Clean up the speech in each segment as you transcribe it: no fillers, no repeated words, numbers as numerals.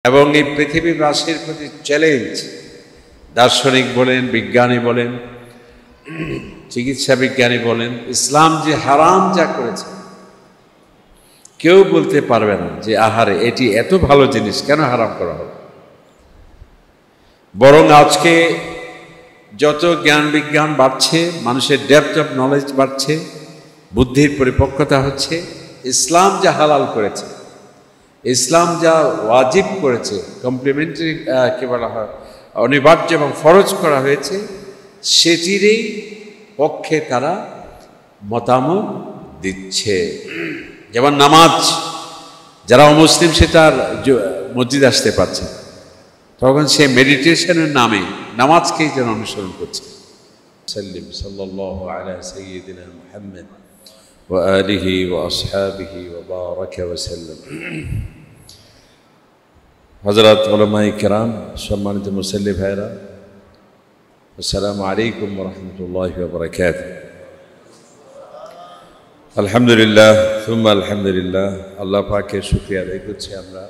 এবং এই পৃথিবীবাসীর প্রতি চ্যালেঞ্জ, দার্শনিক বলেন, বিজ্ঞানী বলেন, চিকিৎসা বিজ্ঞানী বলেন, ইসলাম যে হারাম যা করেছে কেউ বলতে পারবে না যে আহারে এটি এত ভালো জিনিস কেন হারাম করা হবে। বরং আজকে যত জ্ঞান বিজ্ঞান বাড়ছে, মানুষের ডেপথ অফ নলেজ বাড়ছে, বুদ্ধির পরিপক্কতা হচ্ছে, ইসলাম যা হালাল করেছে, ইসলাম যা ওয়াজিব করেছে, কমপ্লিমেন্টারি কি বলা হয়, অনিবার্য এবং ফরজ করা হয়েছে, সেটিরই পক্ষে তারা মতামত দিচ্ছে। যেমন নামাজ, যারা অমুসলিম সে তার মসজিদ আসতে পারছে, তখন সে মেডিটেশনের নামে নামাজকেই যেন অনুসরণ করছে। সাল্লিম সাল্লাল্লাহু আলা সাইয়্যিদিনা মুহাম্মদ ওয়া আলিহি ওয়া আসহাবিহি ওয়া বারাকা ওয়া সাল্লাম। হযরত উলামায়ে কেরাম, সম্মানিত মুসল্লি ভাইরা, আসসালামু আলাইকুম ওয়া রাহমাতুল্লাহি ওয়া বারাকাতুহু। আলহামদুলিল্লাহ সুম্মা আলহামদুলিল্লাহ, আল্লাহ পাকের শুকরিয়া আদায় করছি আমরা,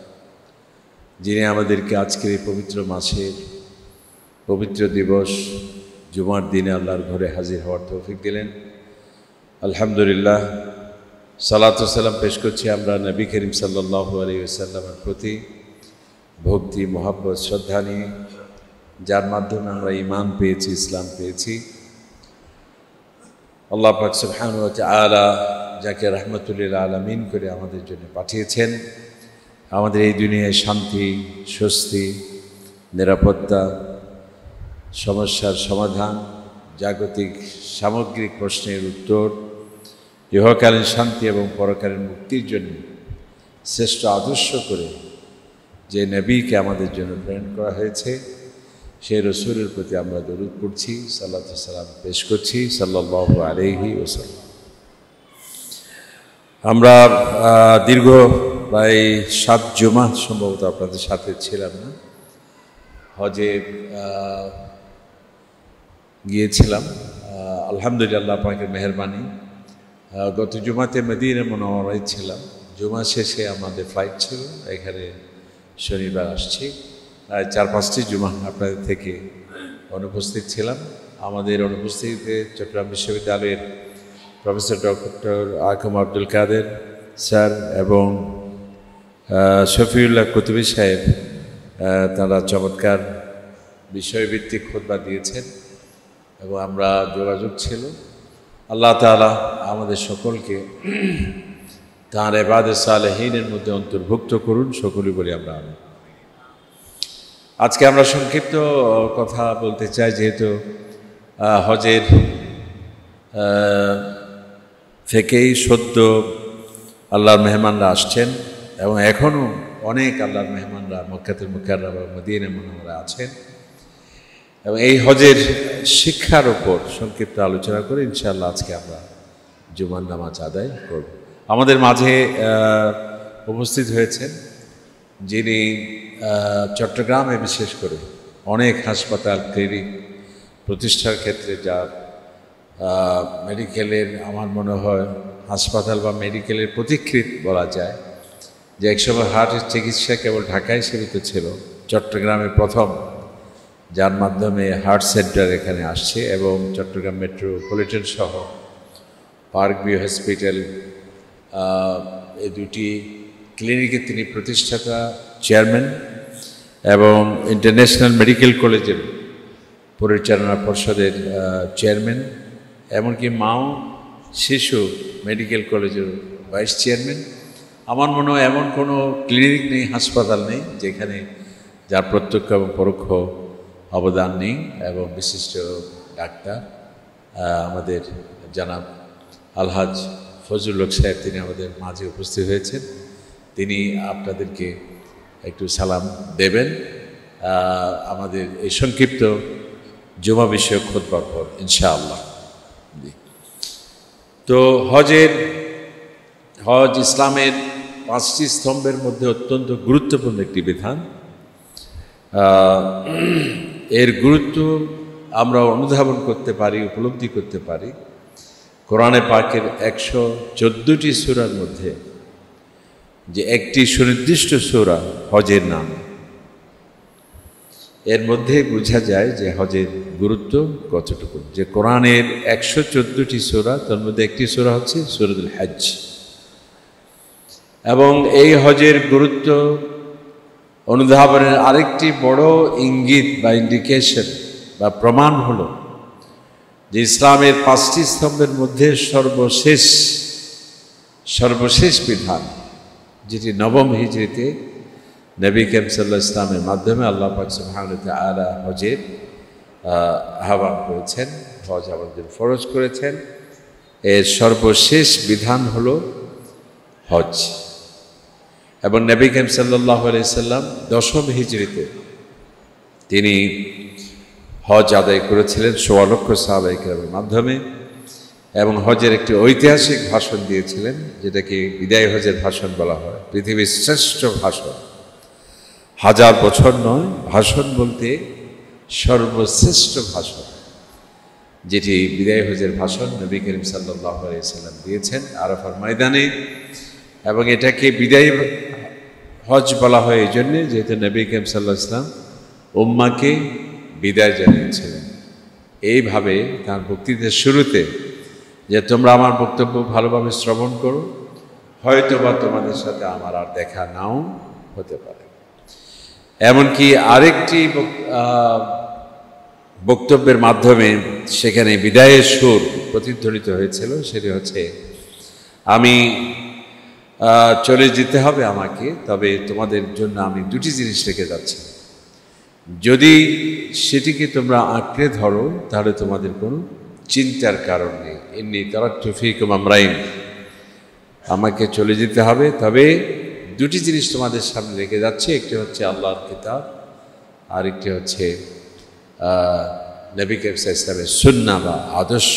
যিনি আমাদেরকে আজকের এই পবিত্র মাসের পবিত্র দিবস জুমার দিনে আল্লাহর ঘরে হাজির হওয়ার তৌফিক দিলেন। আলহামদুলিল্লাহ, সালাত ওয়া সালাম পেশ করছি আমরা নবী করিম সাল্লাল্লাহু আলাইহি ওয়াসাল্লামের প্রতি ভক্তি, মহব্বত, শ্রদ্ধা নিয়ে, যার মাধ্যমে আমরা ঈমান পেয়েছি, ইসলাম পেয়েছি। আল্লাহ পাক সুবহানাহু ওয়া তাআলা যাকে রাহমাতুল লিল আলামিন করে আমাদের জন্য পাঠিয়েছেন, আমাদের এই দুনিয়ায় শান্তি, স্বস্তি, নিরাপত্তা, সমস্যার সমাধান, জাগতিক সামগ্রিক প্রশ্নের উত্তর, ইহকালীন শান্তি এবং পরকালীন মুক্তির জন্য শ্রেষ্ঠ আদর্শ করে যে নবীকে আমাদের জন্য প্রেরণ করা হয়েছে, সেই রসুলের প্রতি আমরা দরুদ পড়ছি, সালাত ওয়া সালাম পেশ করছি সাল্লাল্লাহু আলাইহি ওয়াসাল্লাম। আমরা দীর্ঘ প্রায় 7 জুমা সম্ভবত আপনাদের সাথে ছিলাম না, হজে গিয়েছিলাম। আলহামদুলিল্লাহ, আল্লাহ পাকের মেহেরবানি, গত জুমাতে মদিনা মুনাওয়ারায় ছিলাম। জুমা শেষে আমাদের ফ্লাইট ছিল, এখানে শনিবার আসছি। 4-5টি জুমা আপনাদের থেকে অনুপস্থিত ছিলাম। আমাদের অনুপস্থিতিতে চট্টগ্রাম বিশ্ববিদ্যালয়ের প্রফেসর ডক্টর আকম আব্দুল কাদের স্যার এবং শফিউল্লাহ কুতুবী সাহেব, তারা চমৎকার বিষয়ভিত্তিক খুতবা দিয়েছেন এবং আমরা যোগাযোগ ছিল। আল্লাহ তাআলা আমাদের সকলকে তাঁর ইবাদত সালেহীনের মধ্যে অন্তর্ভুক্ত করুন, সকলেই বলি আমরা আমিন। আজকে আমরা সংক্ষিপ্ত কথা বলতে চাই, যেহেতু হজের থেকেই সদ্য আল্লাহর মেহমানরা আসছেন এবং এখনও অনেক আল্লাহর মেহমানরা মক্কাতুল মুকাররমা মদিনা মুনাওয়ারা আছেন, এবং এই হজের শিক্ষার ওপর সংক্ষিপ্ত আলোচনা করে ইনশাআল্লাহ আজকে আমরা জুমার নামাজ আদায় করব। আমাদের মাঝে উপস্থিত হয়েছেন যিনি চট্টগ্রামে বিশেষ করে অনেক হাসপাতাল, ক্লিনিক প্রতিষ্ঠার ক্ষেত্রে, যার মেডিকেলের আমার মনে হয় হাসপাতাল বা মেডিকেলের পথিকৃৎ বলা যায়, যে একসময় হার্টের চিকিৎসা কেবল ঢাকায় সীমিত ছিল, চট্টগ্রামে প্রথম, যার মাধ্যমে হার্ট সেন্টার এখানে আসছে এবং চট্টগ্রাম মেট্রোপলিটন সহ পার্ক ভিউ হসপিটাল, এই দুটি ক্লিনিকের তিনি প্রতিষ্ঠাতা, চেয়ারম্যান এবং ইন্টারন্যাশনাল মেডিকেল কলেজের পরিচালনা পর্ষদের চেয়ারম্যান, এমনকি মাও শিশু মেডিকেল কলেজের ভাইস চেয়ারম্যান। আমার মনে হয় এমন কোনো ক্লিনিক নেই, হাসপাতাল নেই যেখানে যার প্রত্যক্ষ এবং পরোক্ষ অবদান নেই। এবং বিশিষ্ট ডাক্তার আমাদের জনাব আলহাজ ফজলুল হক সাহেব, তিনি আমাদের মাঝে উপস্থিত হয়েছেন। তিনি আপনাদেরকে একটু সালাম দেবেন আমাদের এই সংক্ষিপ্ত জুমা বিষয়ক খুতবার পর ইনশাআল্লাহ। তো হজ ইসলামের 5টি স্তম্ভের মধ্যে অত্যন্ত গুরুত্বপূর্ণ একটি বিধান। এর গুরুত্ব আমরা অনুধাবন করতে পারি, উপলব্ধি করতে পারি কোরআনে পাকের 114টি সূরার মধ্যে, যে একটি সুনির্দিষ্ট সূরা হজের নাম, এর মধ্যে বোঝা যায় যে হজের গুরুত্ব কতটুকু। যে কোরআনের 114টি সূরা, তার মধ্যে একটি সূরা হচ্ছে সূরাতুল হজ। এবং এই হজের গুরুত্ব অনুধাবনের আরেকটি বড় ইঙ্গিত বা ইন্ডিকেশন বা প্রমাণ হলো যে ইসলামের 5টি স্তম্ভের মধ্যে সর্বশেষ বিধান, যেটি নবম হিজরিতে নবী করিম সাল্লাল্লাহু আলাইহি ওয়াসাল্লামের মাধ্যমে আল্লাহ পাক সুবহানাহু ওয়া তাআলা হজের আহ্বান করেছেন, হজ আমাদের ফরজ করেছেন। এর সর্বশেষ বিধান হলো হজ। এবং নবী করিম সাল্লাল্লাহু আলাইহি ওয়াসাল্লাম 10ম হিজরিতে তিনি হজ আদায় করেছিলেন ১৬ লক্ষ সাহাবায়ে কেরামের মাধ্যমে, এবং হজের একটি ঐতিহাসিক ভাষণ দিয়েছিলেন, যেটাকে বিদায় হজের ভাষণ বলা হয়। পৃথিবীর শ্রেষ্ঠ ভাষণ, 1000 বছর নয়, ভাষণ বলতে সর্বশ্রেষ্ঠ ভাষণ, যেটি বিদায় হজের ভাষণ নবী করিম সাল্লাল্লাহু আলাইহি ওয়াসাল্লাম দিয়েছেন আরাফার ময়দানে। এবং এটাকে বিদায় হজ বলা হয় এই জন্যে, যেহেতু নবী করিম সাল্লাল্লাহু আলাইহি ওয়াসাল্লাম উম্মাহকে বিদায় জানিয়েছিলেন এইভাবে তাঁর বক্তৃতার শুরুতে, যে তোমরা আমার বক্তব্য ভালোভাবে শ্রবণ করো, হয়তোবা তোমাদের সাথে আমার আর দেখা নাও হতে পারে। এমনকি আরেকটি বক্তব্যের মাধ্যমে সেখানে বিদায়ের সুর প্রতিধ্বনিত হয়েছিল, সেটি হচ্ছে, আমি চলে যেতে হবে আমাকে, তবে তোমাদের জন্য আমি 2টি জিনিস রেখে যাচ্ছি, যদি সেটিকে তোমরা আঁকড়ে ধরো তাহলে তোমাদের কোনো চিন্তার কারণ নেই। ইন্নী তারাকতু ফীকুম আমরাইন, আমাকে চলে যেতে হবে, তবে 2টি জিনিস তোমাদের সামনে রেখে যাচ্ছে, একটি হচ্ছে আল্লাহর কিতাব, আর একটি হচ্ছে নবী করিম সাল্লাল্লাহু আলাইহি ওয়াসাল্লামের সুন্নাহ বা আদর্শ।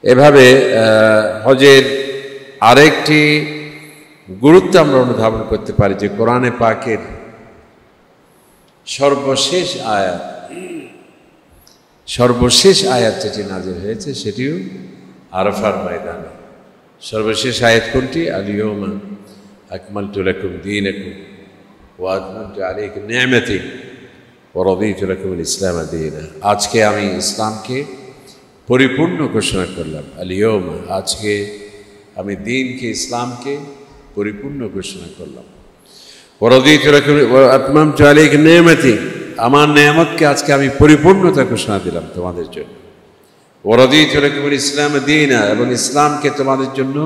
এভাবে হজের আরেকটি গুরুত্ব আমরা অনুধাবন করতে পারি যে কোরআনে পাকের সর্বশেষ আয়াত যেটি নাযিল হয়েছে সেটিও আরাফার ময়দানে। সর্বশেষ আয়াত কোনটি? আল-ইয়াওমা আকমালতু লাকুম দীনাকুম ওয়া আতমামতু আলাইকুম নি'মাতি ওয়া রাদিতু লাকুমুল ইসলাম দীনা। আজকে আমি ইসলামকে পরিপূর্ণ ঘোষণা করলাম। আল-ইয়াওমা, আজকে আমি দ্বীনকে, ইসলামকে পরিপূর্ণ ঘোষণা করলাম। ওয়া রাদিতু লাকুম ওয়া আতমামতু আলাইকুম নি'মাতি, আমার নেয়ামতকে আজকে আমি পরিপূর্ণতা ঘোষণা দিলাম তোমাদের জন্য। ওয়া রাদিতু লাকুমুল ইসলাম দীনা, এবং ইসলামকে তোমাদের জন্য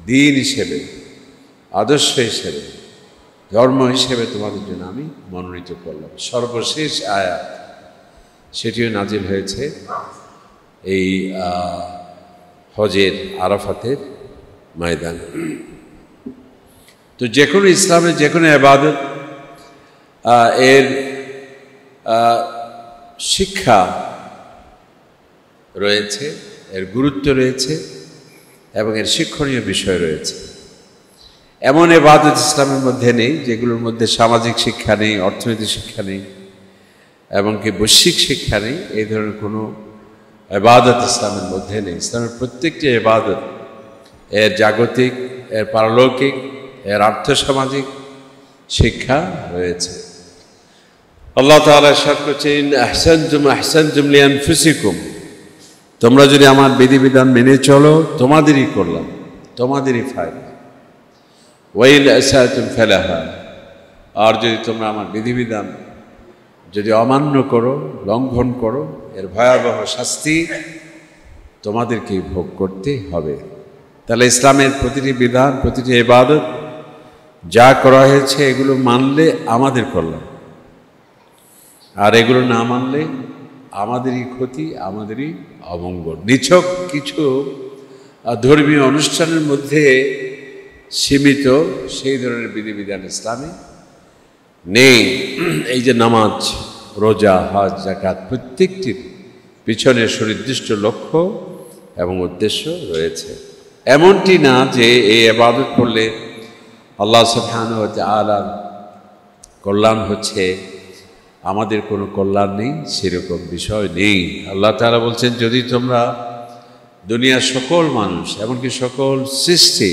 দ্বীন হিসেবে, আদর্শ হিসেবে, ধর্ম হিসেবে তোমাদের জন্য আমি মনোনীত করলাম। সর্বশেষ আয়াত সেটিও নাজিল হয়েছে এই হজের আরাফাতের ময়দান। তো যে কোনো ইসলামের যে কোনো ইবাদত এর শিক্ষা রয়েছে, এর গুরুত্ব রয়েছে, এবং এর শিক্ষণীয় বিষয় রয়েছে। এমন ইবাদত ইসলামের মধ্যে নেই যেগুলোর মধ্যে সামাজিক শিক্ষা নেই, অর্থনৈতিক শিক্ষা নেই, এমনকি বৈশ্বিক শিক্ষা নেই। এই ধরনের কোনো ইবাদত ইসলামের মধ্যে নেই। ইসলামের প্রত্যেকটি ইবাদত এর জাগতিক, এর পারলৌকিক, এর আর্থসামাজিক শিক্ষা রয়েছে। আল্লাহ তাআলা ইরশাদ করেছেন, আহসানতুম আহসানতুম লিআনফুসিকুম, তোমরা যদি আমার বিধিবিধান মেনে চলো তোমাদেরই কল্যাণ, তোমাদেরই ফায়দা। ওয়া ইন আসাতুম ফালাহা, আর যদি তোমরা আমার বিধিবিধান যদি অমান্য করো, লঙ্ঘন করো, এর ভয়াবহ শাস্তি তোমাদেরকেই ভোগ করতে হবে। তাহলে ইসলামের প্রতিটি বিধান, প্রতিটি ইবাদত যা করা হয়েছে এগুলো মানলে আমাদের কল্যাণ, আর এগুলো না মানলে আমাদেরই ক্ষতি, আমাদেরই অমঙ্গল। নিছক কিছু ধর্মীয় অনুষ্ঠানের মধ্যে সীমিত সেই ধরনের বিধিবিধান ইসলামে নেই। এই যে নামাজ, রোজা, হজ, যাকাত, প্রত্যেকটির পিছনে সুনির্দিষ্ট লক্ষ্য এবং উদ্দেশ্য রয়েছে। এমনটি না যে এই ইবাদত করলে আল্লাহ সুবহানাহু ওয়া তাআলার কল্যাণ হচ্ছে, আমাদের কোনো কল্যাণ নেই, সেরকম বিষয় নেই। আল্লাহ তাআলা বলছেন, যদি তোমরা দুনিয়ার সকল মানুষ, এমনকি সকল সৃষ্টি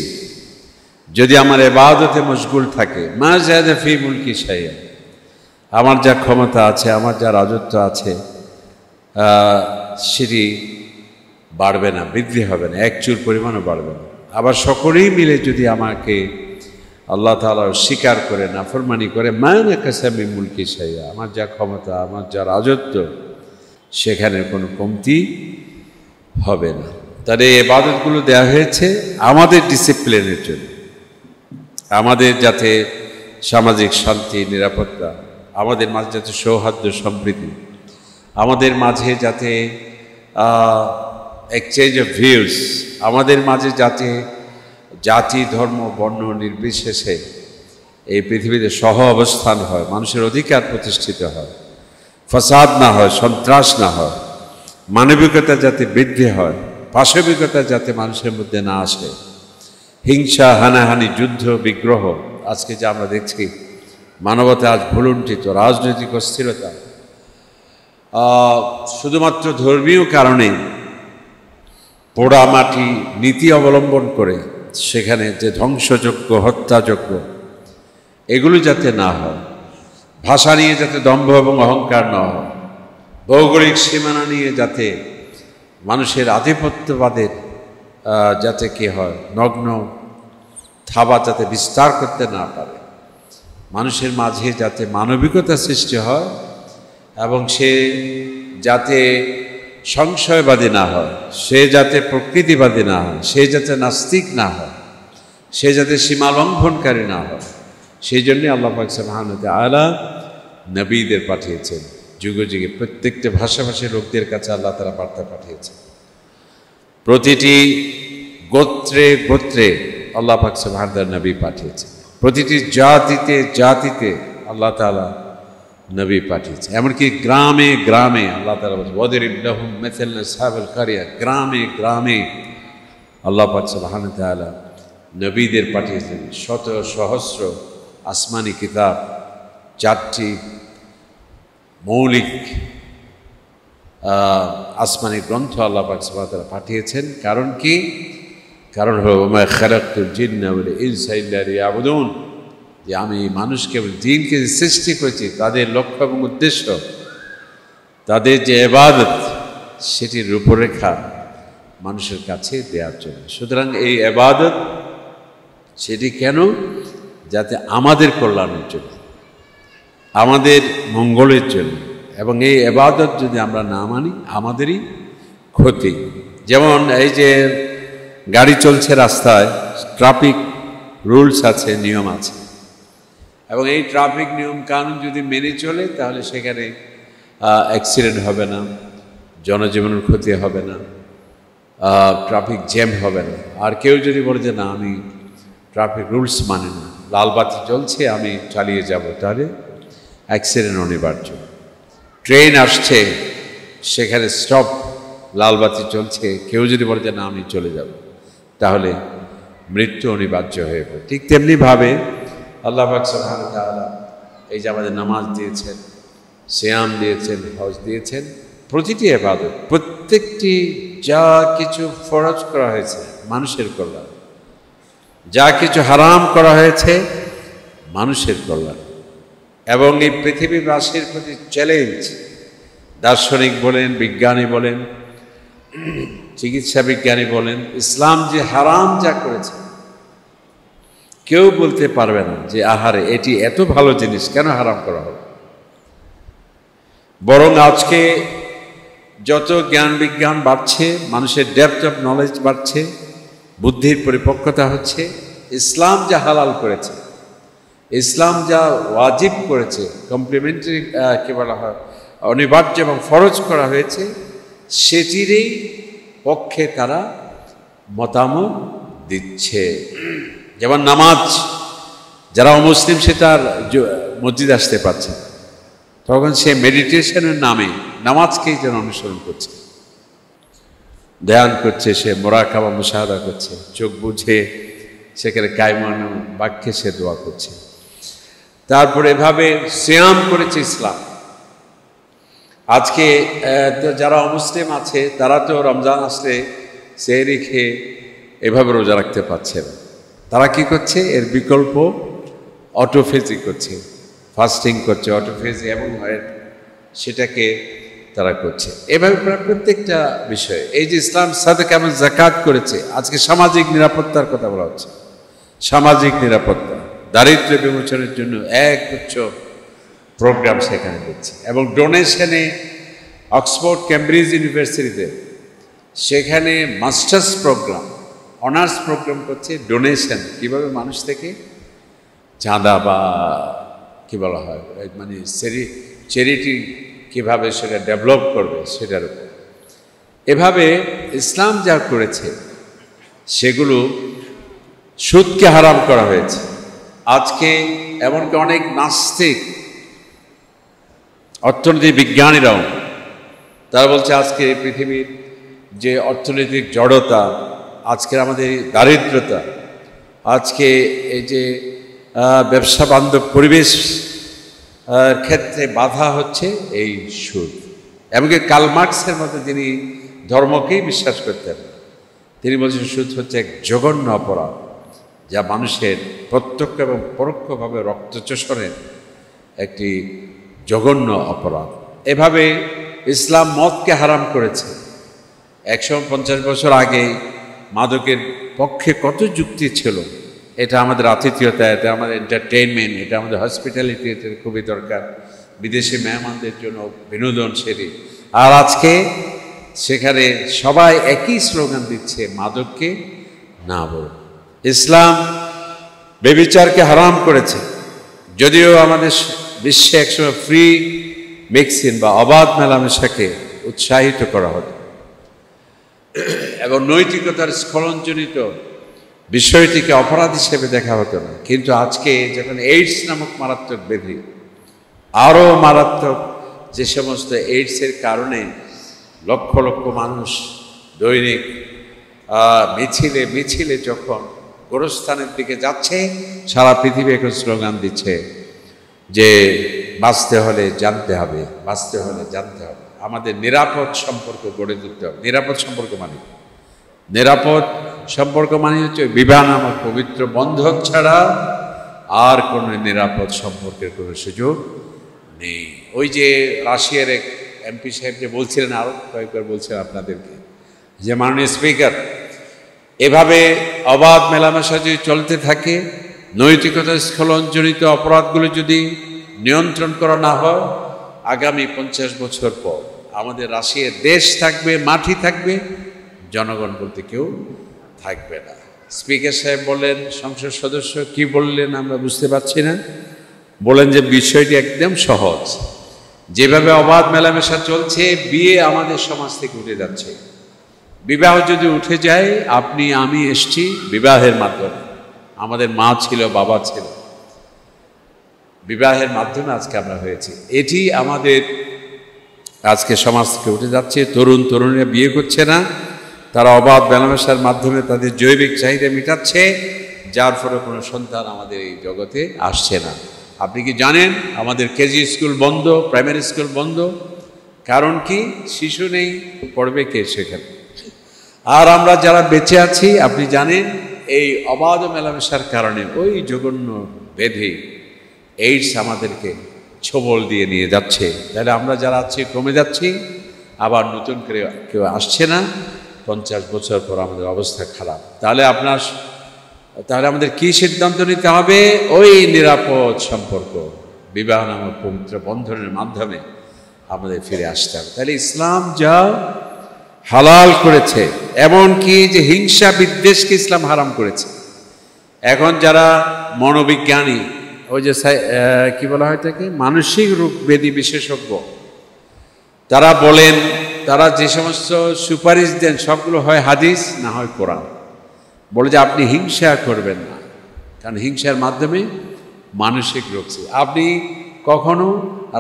যদি আমার ইবাদতে মশগুল থাকে, মা যাদা ফি মুলকি শাইআ, আমার যা ক্ষমতা আছে, আমার যা রাজত্ব আছে, সেটি বাড়বে না, বৃদ্ধি হবে না, এক চুর পরিমাণও বাড়বে না। আবার সকলেই মিলে যদি আমাকে আল্লাহ তাআলা স্বীকার করে, নাফরমানি করে, মায়না কাসামি মুলকি শাইয়া, আমার যা ক্ষমতা, আমার যা রাজত্ব, সেখানে কোনো কমতি হবে না। তাহলে এই ইবাদতগুলো দেওয়া হয়েছে আমাদের ডিসিপ্লিনের জন্য, আমাদের যাতে সামাজিক শান্তি, নিরাপত্তা, আমাদের মাঝে যাতে সৌহার্দ্য, সম্প্রীতি, আমাদের মাঝে যাতে এক্সচেঞ্জ অফ ভিউস, আমাদের মাঝে যাতে জাতি, ধর্ম, বর্ণ নির্বিশেষে এই পৃথিবীতে সহ অবস্থান হয়, মানুষের অধিকার প্রতিষ্ঠিত হয়, ফাসাদ না হয়, সন্ত্রাস না হয়, মানবিকতা যাতে বৃদ্ধি হয়, পাশবিকতা যাতে মানুষের মধ্যে না আসে, হিংসা, হানাহানি, যুদ্ধ, বিগ্রহ, আজকে যা আমরা দেখছি, মানবতা আজ ভুলুণ্ঠিত, রাজনৈতিক অস্থিরতা, শুধুমাত্র ধর্মীয় কারণে পোড়ামাটি নীতি অবলম্বন করে সেখানে যে ধ্বংসযজ্ঞ, হত্যাযজ্ঞ, এগুলো যাতে না হয়, ভাষা নিয়ে যাতে দম্ভ এবং অহংকার না হয়, ভৌগোলিক সীমানা নিয়ে যাতে মানুষের আধিপত্যবাদের যাতে কি হয়, নগ্ন থাবা যাতে বিস্তার করতে না পারে, মানুষের মাঝে যাতে মানবিকতা সৃষ্টি হয় এবং সে যাতে সংশয়বাদী না হয়, সে যাতে প্রকৃতিবাদী না হয়, সে যাতে নাস্তিক না হয়, সে যাতে সীমা লঙ্ঘনকারী না হয়, সেই জন্যে আল্লাহ পাক সুবহানাহু ওয়া তাআলা নবীদের পাঠিয়েছেন, যুগে যুগে প্রত্যেকটা ভাষাভাষী লোকদের কাছে আল্লাহ তাআলা বার্তা পাঠিয়েছেন। প্রতিটি গোত্রে গোত্রে আল্লাহ পাক সুবহানাহু ওয়া তাআলা নবী পাঠিয়েছেন, প্রতিটি জাতিতে জাতিতে আল্লাহ তাআলা নবী পাঠিয়েছে, এমনকি গ্রামে গ্রামে আল্লাহ তাআলা বলেছেন ওয়াদরিব লাহুম মাসাল আসহাবুল কারিয়া, গ্রামে গ্রামে আল্লাহ পাক সুবহানাহু ওয়া তাআলা নবীদের পাঠিয়েছেন। শত সহস্র আসমানি কিতাব, 4টি মৌলিক আসমানি গ্রন্থ আল্লাহ পাক সুবহানাহু ওয়া তাআলা পাঠিয়েছেন। কারণ কি? কারণ হলো ওয়া মা খালাকতুল জিন্না ওয়াল ইনসা ইল্লা লিয়াবুদুন, যে আমি মানুষকে এবং জিনকে সৃষ্টি করেছি তাদের লক্ষ্য এবং উদ্দেশ্য, তাদের যে ইবাদত, সেটির রূপরেখা মানুষের কাছে দেওয়ার জন্য। সুতরাং এই ইবাদত সেটি কেন? যাতে আমাদের কল্যাণের জন্য, আমাদের মঙ্গলের জন্য, এবং এই ইবাদত যদি আমরা না মানি আমাদেরই ক্ষতি। যেমন এই যে গাড়ি চলছে রাস্তায়, ট্রাফিক রুলস আছে, নিয়ম আছে, এবং এই ট্রাফিক নিয়ম কানুন যদি মেনে চলে তাহলে সেখানে অ্যাক্সিডেন্ট হবে না, জনজীবনের ক্ষতি হবে না, ট্রাফিক জ্যাম হবে না। আর কেউ যদি বলে যে না আমি ট্রাফিক রুলস মানে না, লাল বাতি জ্বলছে আমি চালিয়ে যাব, তাহলে অ্যাক্সিডেন্ট অনিবার্য। ট্রেন আসছে, সেখানে স্টপ, লাল বাতি চলছে, কেউ যদি বলে যে না আমি চলে যাব, তাহলে মৃত্যু অনিবার্য হয়ে পড়ে। ঠিক তেমনিভাবে আল্লাহ পাক সুবহানাহু ওয়া তাআলা এই যে আমাদের নামাজ দিয়েছেন, সিয়াম দিয়েছেন, হজ দিয়েছেন, প্রতিটি ইবাদত, প্রত্যেকটি যা কিছু ফরজ করা হয়েছে মানুষের কল্যাণ, যা কিছু হারাম করা হয়েছে মানুষের কল্যাণ, এবং এই পৃথিবীবাসীর প্রতি চ্যালেঞ্জ। দার্শনিক বলেন, বিজ্ঞানী বলেন, চিকিৎসা বিজ্ঞানী বলেন, ইসলাম যে হারাম যা করেছে কেউ বলতে পারবে না যে আহারে এটি এত ভালো জিনিস কেন হারাম করা হবে। বরং আজকে যত জ্ঞান বিজ্ঞান বাড়ছে, মানুষের ডেপথ অফ নলেজ বাড়ছে, বুদ্ধির পরিপক্কতা হচ্ছে, ইসলাম যা হালাল করেছে, ইসলাম যা ওয়াজিব করেছে, কমপ্লিমেন্টারি কি বলা হয়, অনিবার্য এবং ফরজ করা হয়েছে, সেটিরই পক্ষে তারা মতামত দিচ্ছে। যেমন নামাজ, যারা অমুসলিম সে তার মসজিদ আসতে পারছে, তখন সে মেডিটেশনের নামে নামাজকেই যেন অনুসরণ করছে, ধ্যান করছে, সে মোরাকাবা মুশাহাদা করছে, চোখ বুঝে সেখানে কায়মানো বাক্যে সে দোয়া করছে। তারপরে এভাবে সিয়াম করেছে ইসলাম। আজকে যারা অমুসলিম আছে তারা তো রমজান আসলে সেহরি খেয়ে এভাবে রোজা রাখতে পারছে না। তারা কি করছে? এর বিকল্প অটোফেজি করছে, ফাস্টিং করছে, অটোফেজি এবং সেটাকে তারা করছে। এভাবে প্রত্যেকটা বিষয়ে এই যে ইসলাম সাদাকা এবং যাকাত করেছে, আজকে সামাজিক নিরাপত্তার কথা বলা হচ্ছে। সামাজিক নিরাপত্তা, দারিদ্র্য বিমোচনের জন্য একগুচ্ছ প্রোগ্রাম সেখানে দিচ্ছে এবং ডোনেশনে অক্সফোর্ড কেমব্রিজ ইউনিভার্সিটিতে সেখানে মাস্টার্স প্রোগ্রাম, অনার্স প্রোগ্রাম করছে ডোনেশন, কীভাবে মানুষ থেকে চাঁদা বা কী বলা হয় মানে চ্যারিটি কীভাবে সেটা ডেভেলপ করবে সেটার উপর। এভাবে ইসলাম যা করেছে সেগুলো সুদকে হারাম করা হয়েছে। আজকে এমনকি অনেক নাস্তিক অর্থনীতি বিজ্ঞানীরাও তারা বলছে আজকে পৃথিবীর যে অর্থনৈতিক জড়তা, আজকের আমাদের দারিদ্রতা, আজকে এই যে ব্যবসা বান্ধব পরিবেশ ক্ষেত্রে বাধা হচ্ছে এই সুদ। এমনকি কার্ল মার্কসের মতো যিনি ধর্মকেই বিশ্বাস করতেন, তিনি বলছেন সুদ হচ্ছে এক জঘন্য অপরাধ, যা মানুষের প্রত্যক্ষ এবং পরোক্ষভাবে রক্তচোষণের একটি জঘন্য অপরাধ। এভাবে ইসলাম মদকে হারাম করেছে। 150 বছর আগে মাদকের পক্ষে কত যুক্তি ছিল, এটা আমাদের আতিথেয়তা, এটা আমাদের এন্টারটেইনমেন্ট, এটা আমাদের হসপিটালিটি, এটা খুবই দরকার, বিদেশি মেহমানদের জন্য বিনোদন সেরে। আর আজকে সেখানে সবাই একই স্লোগান দিচ্ছে, মাদককে না বলুন। ইসলাম ব্যভিচারকে হারাম করেছে, যদিও আমাদের বিশ্বে একসময় ফ্রি মিক্সিং বা অবাধ মেলামেশাকে উৎসাহিত করা হতো এবং নৈতিকতার স্খলনজনিত বিষয়টিকে অপরাধ হিসেবে দেখা হতো না। কিন্তু আজকে যখন এইডস নামক মারাত্মক ব্যাধি, আরও মারাত্মক, যে সমস্ত এইডসের কারণে লক্ষ লক্ষ মানুষ দৈনিক মিছিলে মিছিলে যখন গোরস্থানের দিকে যাচ্ছে, সারা পৃথিবী এখন স্লোগান দিচ্ছে যে বাঁচতে হলে জানতে হবে, বাঁচতে হলে জানতে হবে। আমাদের নিরাপদ সম্পর্ক গড়ে তুলতে হবে। নিরাপদ সম্পর্ক মানে, নিরাপদ সম্পর্ক মানে হচ্ছে বিবাহ নামক পবিত্র বন্ধন ছাড়া আর কোনো নিরাপদ সম্পর্কের কোনো সুযোগ নেই। ওই যে রাশিয়ার এক এমপি সাহেব যে বলছিলেন, আরও কয়েকবার বলছেন আপনাদেরকে, যে মাননীয় স্পিকার, এভাবে অবাধ মেলামেশা যদি চলতে থাকে, নৈতিকতার স্খলনজনিত অপরাধগুলো যদি নিয়ন্ত্রণ করা না হয়, আগামী 50 বছর পর আমাদের রাশিয়ার দেশ থাকবে, মাটি থাকবে, জনগণ বলতে কেউ থাকবে না। স্পিকার সাহেব বললেন, সংসদ সদস্য কি বললেন আমরা বুঝতে পারছি না, বলেন যে বিষয়টি একদম সহজ, যেভাবে অবাধ মেলামেশা চলছে, বিয়ে আমাদের সমাজ থেকে উঠে যাচ্ছে। বিবাহ যদি উঠে যায়, আপনি আমি এসছি বিবাহের মাধ্যমে, আমাদের মা ছিল, বাবা ছিল, বিবাহের মাধ্যমে আজকে আমরা হয়েছি। এটি আমাদের আজকে সমাজ থেকে উঠে যাচ্ছে। তরুণ তরুণীরা বিয়ে করছে না, তারা অবাধ মেলামেশার মাধ্যমে তাদের জৈবিক চাহিদা মেটাচ্ছে, যার ফলে কোনো সন্তান আমাদের এই জগতে আসছে না। আপনি কি জানেন আমাদের কেজি স্কুল বন্ধ, প্রাইমারি স্কুল বন্ধ? কারণ কি? শিশু নেই, পড়বে কে সেখানে? আর আমরা যারা বেঁচে আছি, আপনি জানেন এই অবাধ মেলামেশার কারণে ওই জঘন্য ব্যাধি এইডস আমাদেরকে ছোবল দিয়ে নিয়ে যাচ্ছে। তাহলে আমরা যারা আছি কমে যাচ্ছি, আবার নতুন করে কেউ আসছে না। 50 বছর পর আমাদের অবস্থা খারাপ। তাহলে আমাদের কি সিদ্ধান্ত নিতে হবে? ওই নিরাপদ সম্পর্ক, বিবাহ নামক পবিত্র বন্ধনের মাধ্যমে আমাদের ফিরে আসতে হবে। তাহলে ইসলাম যা হালাল করেছে, এমনকি যে হিংসা বিদ্বেষকে ইসলাম হারাম করেছে। এখন যারা মনোবিজ্ঞানী, ওই যে কি বলা হয় তাকে, মানসিক রোগ ব্যাধি বিশেষজ্ঞ, তারা বলেন, তারা যে সমস্ত সুপারিশ দেন সবগুলো হয় হাদিস না হয় কোরআন। বলে যে আপনি হিংসা করবেন না, কারণ হিংসার মাধ্যমে মানসিক রোগ। আপনি কখনো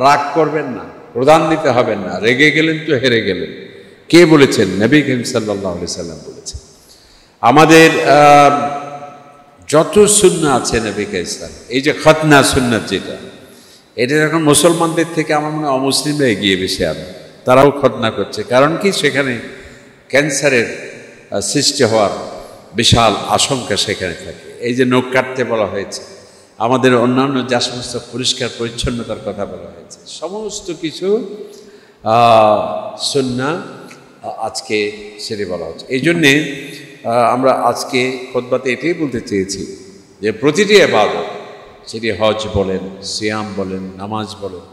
রাগ করবেন না, প্রদান দিতে হবেন না, রেগে গেলেন তো হেরে গেলেন। কে বলেছেন? নবী করিম সাল্লাল্লাহু আলাইহি সাল্লাম বলেছেন। আমাদের যত সুন্নাহ আছে নবী কাইসার, এই যে খতনা সুন্নাত যেটা, এটা এখন মুসলমানদের থেকে আমার মনে হয় অমুসলিমরা এগিয়ে বেশি আনে। তারাও খতনা করছে। কারণ কি? সেখানে ক্যান্সারের সৃষ্টি হওয়ার বিশাল আশঙ্কা সেখানে থাকে। এই যে নখ কাটতে বলা হয়েছে, আমাদের অন্যান্য যা সমস্ত পরিষ্কার পরিচ্ছন্নতার কথা বলা হয়েছে, সমস্ত কিছু সুন্নাহ আজকে সেটি বলা হচ্ছে। এই জন্যে আমরা আজকে খুতবাতে এটাই বলতে চেয়েছি যে প্রতিটি ইবাদত, সেটি হজ বলেন, সিয়াম বলেন, নামাজ বলেন,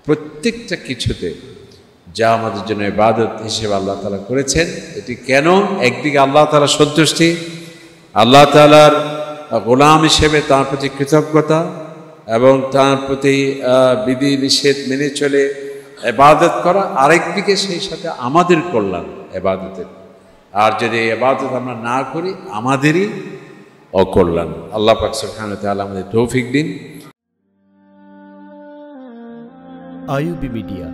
প্রত্যেকটা কিছুতে যা আমাদের জন্য ইবাদত হিসেবে আল্লাহ তাআলা করেছেন, এটি কেন একদিকে আল্লাহ তাআলা সন্তুষ্টি, আল্লাহ তাআলার গোলাম হিসেবে তার প্রতি কৃতজ্ঞতা এবং তার প্রতি বিধি নিষেধ মেনে চলে ইবাদত করা, আরেকদিকে সেই সাথে আমাদের কল্যাণ ইবাদতের। আর যদি ইবাদত আমরা না করি আমাদেরই অকল্যাণ। আল্লাহ পাক সুবহানাহু ওয়া তাআলা আমাদের তৌফিক দিন। IUB media.